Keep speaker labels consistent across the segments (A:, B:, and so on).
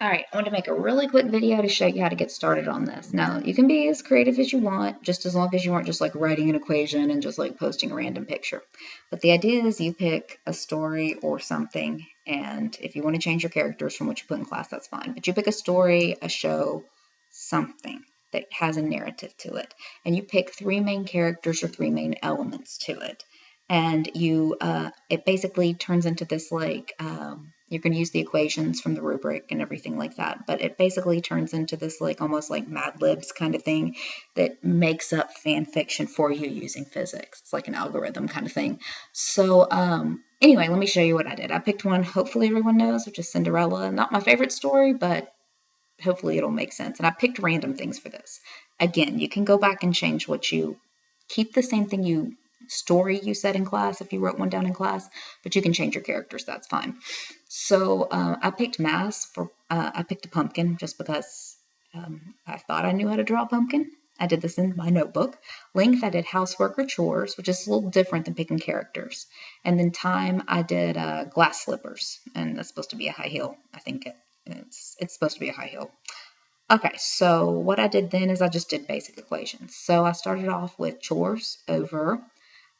A: Alright, I want to make a really quick video to show you how to get started on this. Now, you can be as creative as you want, just as long as you aren't just like writing an equation and just like posting a random picture. But the idea is you pick a story or something, and if you want to change your characters from what you put in class, that's fine. But you pick a story, a show, something that has a narrative to it. And you pick three main characters or three main elements to it. And it basically turns into this you're going to use the equations from the rubric and everything like that, but it basically turns into this like almost like Mad Libs kind of thing that makes up fan fiction for you using physics. It's like an algorithm kind of thing. So anyway, let me show you what I did. I picked one hopefully everyone knows, which is Cinderella. Not my favorite story, but hopefully it'll make sense. And I picked random things for this. Again, you can go back and change keep the same story you said in class if you wrote one down in class, but you can change your characters, that's fine. So I picked mass I picked a pumpkin just because I thought I knew how to draw a pumpkin. I did this in my notebook. Length, I did housework or chores, which is a little different than picking characters. And then time, I did glass slippers, and that's supposed to be a high heel. I think it's supposed to be a high heel. Okay, so what I did then is I just did basic equations. So I started off with chores over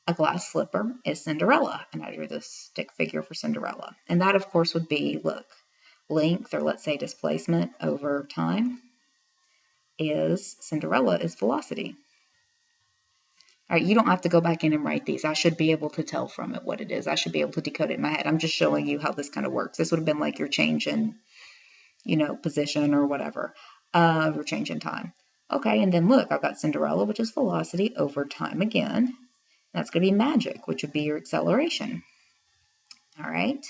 A: a glass slipper is Cinderella, and I drew the stick figure for Cinderella. And that, of course, would be, look, length, or let's say displacement over time, is Cinderella is velocity. All right, you don't have to go back in and write these. I should be able to tell from it what it is. I should be able to decode it in my head. I'm just showing you how this kind of works. This would have been like your change in, position or whatever, or change in time. Okay, and then look, I've got Cinderella, which is velocity over time again. That's going to be magic, which would be your acceleration. All right.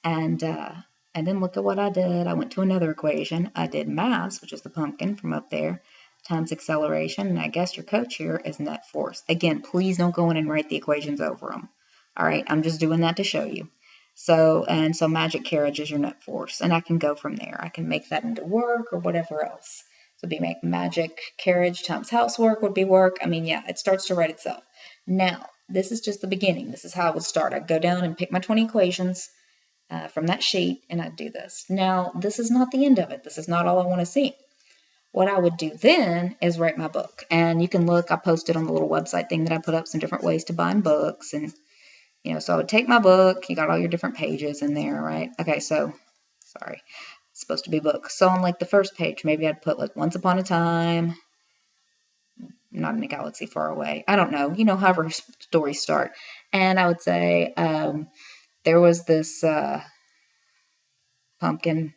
A: And then look at what I did. I went to another equation. I did mass, which is the pumpkin from up there, times acceleration. And I guess your coach here is net force. Again, please don't go in and write the equations over them. All right. I'm just doing that to show you. So magic carriage is your net force. And I can go from there. I can make that into work or whatever else. So make magic carriage times housework would be work. I mean, yeah, it starts to write itself. Now, this is just the beginning. This is how I would start. I'd go down and pick my 20 equations from that sheet, and I'd do this. Now, this is not the end of it. This is not all I want to see. What I would do then is write my book. And you can look, I posted on the little website thing that I put up some different ways to bind books. And, so I would take my book. You got all your different pages in there, right? Okay, so, sorry. It's supposed to be book. So on like the first page, maybe I'd put like Once Upon a Time, not in a galaxy far away. I don't know, however stories start. And I would say there was this pumpkin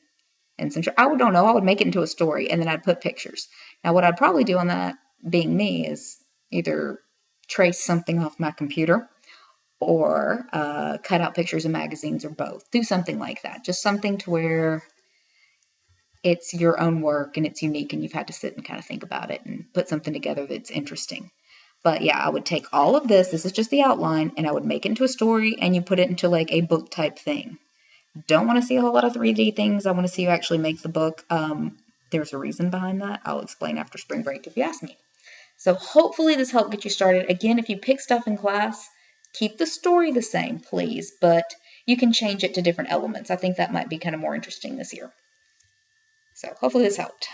A: and some, I don't know, I would make it into a story and then I'd put pictures. Now what I'd probably do on that, being me, is either trace something off my computer or cut out pictures in magazines or both. Do something like that. Just something to where it's your own work and it's unique and you've had to sit and kind of think about it and put something together that's interesting. But yeah, I would take all of this is just the outline, and I would make it into a story and you put it into like a book type thing. Don't want to see a whole lot of 3D things. I want to see you actually make the book. There's a reason behind that. I'll explain after spring break if you ask me. So hopefully this helped get you started. Again, if you pick stuff in class, keep the story the same, please, but you can change it to different elements. I think that might be kind of more interesting this year. So hopefully this helped.